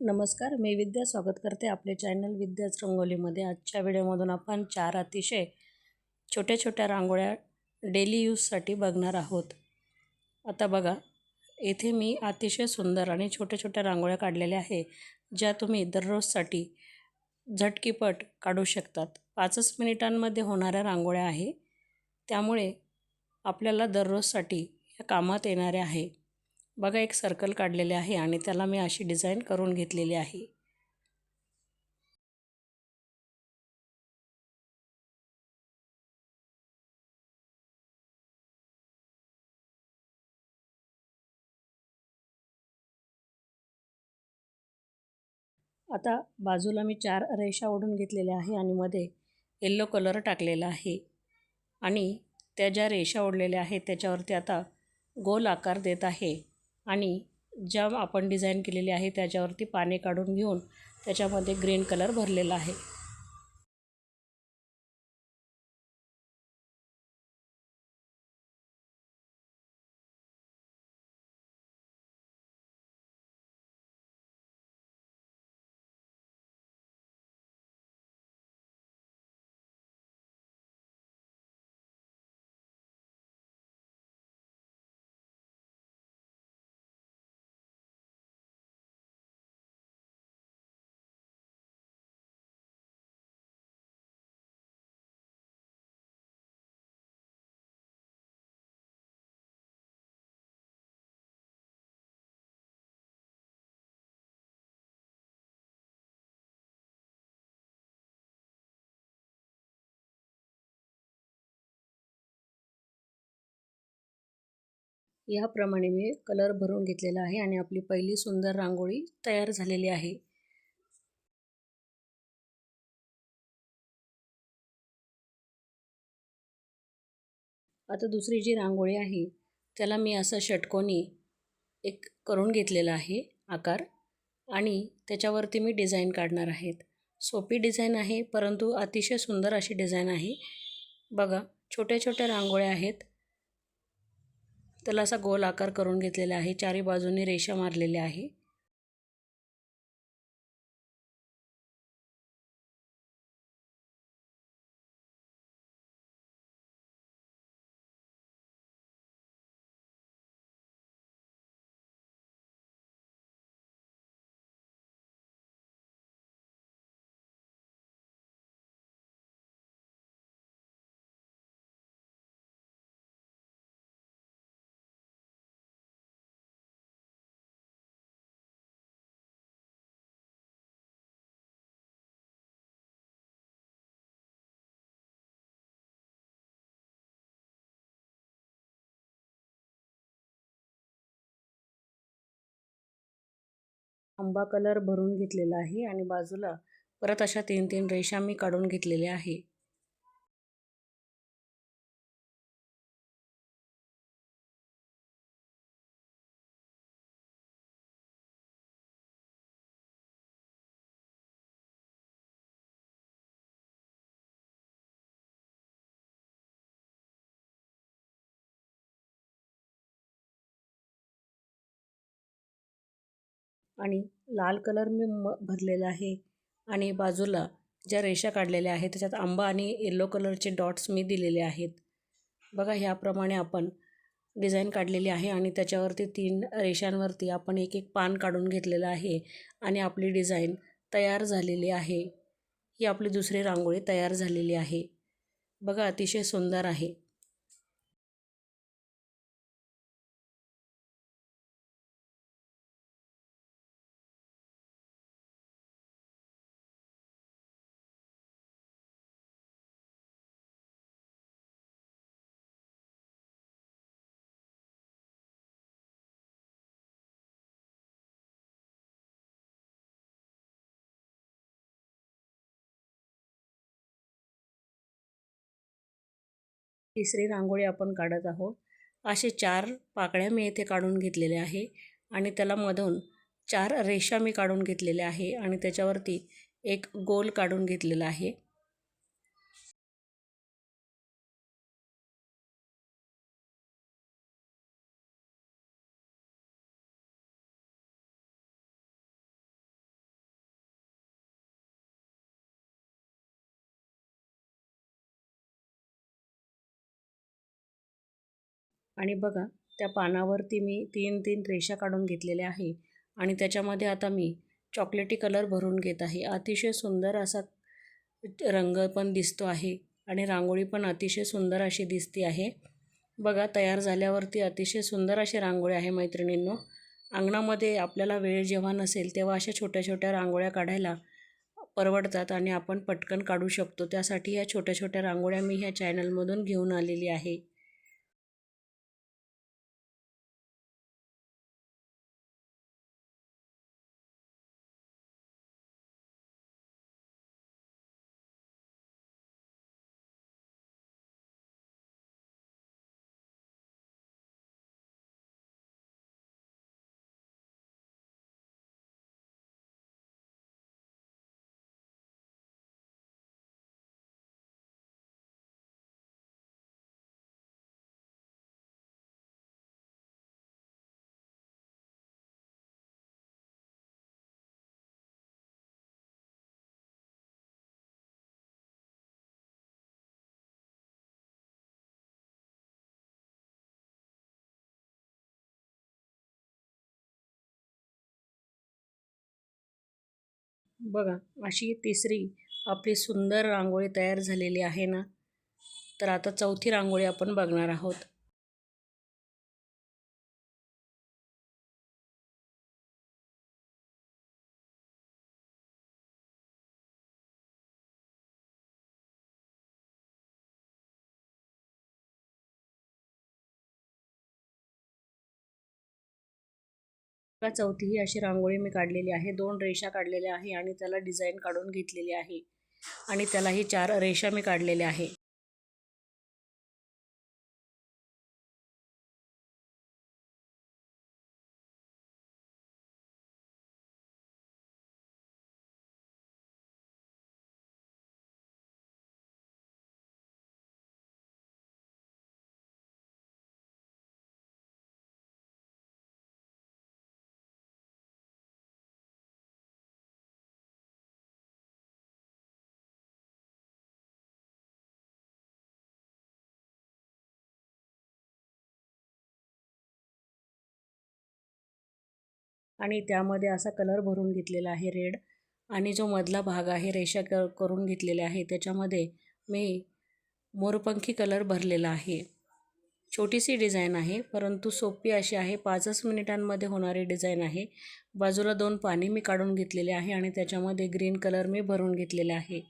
नमस्कार, मी विद्या स्वागत करते आपले चॅनल विद्याच रंगोलीमध्ये। आजच्या व्हिडिओमधून आपण 4 अतिशय छोट्या छोट्या रांगोळ्या डेली यूजसाठी बघणार आहोत। आता बघा, येथे मी अतिशय सुंदर आणि छोट्या छोट्या रांगोळ्या काढलेल्या आहे, ज्या तुम्ही दररोजसाठी झटकीपट काढू शकतात। 5 मिनिटांमध्ये होणाऱ्या रांगोळ्या आहे, त्यामुळे आपल्याला दररोजसाठी या कामात येणारे आहे। बघा, एक सर्कल काढलेले आहे आणि त्याला मी अशी डिझाइन करून घेतलेली आहे। आता बाजूला मी 4 रेषा ओढून घेतलेल्या आहे आणि मध्ये येलो कलर टाकलेला आहे आणि त्या ज्या रेषा ओढलेल्या आहेत त्याच्यावरती आता गोल आकार देत आहे आणि ज्या आपण डिझाइन केलेली आहे त्याच्यावरती पाने काढून घेऊन त्याच्यामध्ये ग्रीन कलर भरलेला आहे। याप्रमाणे मी कलर भरून घेतलेला आहे आणि आपली पहिली सुंदर रांगोळी तयार झालेली आहे। आता दुसरी जी रांगोळी आहे त्याला मी असं षटकोनी एक करून घेतलेला आहे आकार आणि त्याच्यावरती मी डिझाइन काढणार आहे। सोपी डिझाइन आहे, परंतु अतिशय सुंदर अशी डिझाइन आहे। बघा, छोट्या छोट्या रांगोळ्या आहेत, त्याला असा गोल आकार करून घेतलेला आहे, चारी बाजूने रेषा मारलेल्या आहे। आंबा कलर भरून घेतलेला आहे आणि बाजूला परत अशा 3-3 रेषा मी काढून घेतलेल्या आहे। आणि लाल कलर मी भरलेला आहे आणि बाजूला ज्या रेषा काढलेल्या आहेत त्याच्यात आंबा आणि येलो कलरचे डॉट्स मी दिलेले आहेत। बघा, ह्याप्रमाणे आपण डिझाइन काढलेली आहे आणि त्याच्यावरती 3 रेषांवरती आपण एक एक पान काढून घेतलेलं आहे आणि आपली डिझाइन तयार झालेली आहे। ही आपली दुसरी रांगोळी तयार झालेली आहे। बघा, अतिशय सुंदर आहे। तिसरी रांगोळी आपण काढत आहोत। असे 4 पाकळ्या मी येथे काढून घेतलेल्या आहे आणि त्याला मधून 4 रेषा मी काढून घेतलेल्या आहे आणि त्याच्यावरती एक गोल काढून घेतलेला आहे। आणि बघा त्या पानावरती मी 3 रेषा काढून घेतलेल्या आहे आणि त्याच्यामध्ये आता मी चॉकलेटी कलर भरून घेत आहे। अतिशय सुंदर असा रंग पण दिसतो आहे आणि रांगोळी पण अतिशय सुंदर अशी दिसती आहे। बघा तयार झाल्यावरती अतिशय सुंदर अशी रांगोळी आहे मैत्रिणींनो। अंगणामध्ये आपल्याला वेळ जेव्हा नसेल तेव्हा अशा छोट्या छोट्या रांगोळ्या काढायला परवडतात आणि आपण पटकन काढू शकतो। त्यासाठी या छोट्या छोट्या रांगोळ्या मी ह्या चॅनलमधून घेऊन आलेली आहे। बघा अशी तिसरी आपली सुंदर रांगोळी तयार झालेली आहे ना। तर आता चौथी रांगोळी आपण बघणार आहोत। चौथी ही अशी रांगोळी मी काढलेली आहे। 2 रेषा काढलेल्या आहे आणि त्याला डिझाईन काढून घेतलेली आहे आणि त्यालाही 4 रेषा मी काढलेल्या आहे। आणि त्यामध्ये असा कलर भरून घेतलेला आहे रेड आणि जो मधला भाग आहे रेषा करून घेतलेल्या आहे त्याच्यामध्ये मी मोरपंखी कलर भरलेला आहे। छोटीशी डिझाईन आहे परंतु सोपी अशी आहे। 5च मिनिटांमध्ये होणारी डिझाईन आहे। बाजूला 2 पाणी मी काढून घेतलेले आहे आणि त्याच्यामध्ये ग्रीन कलर मी भरून घेतलेले आहे।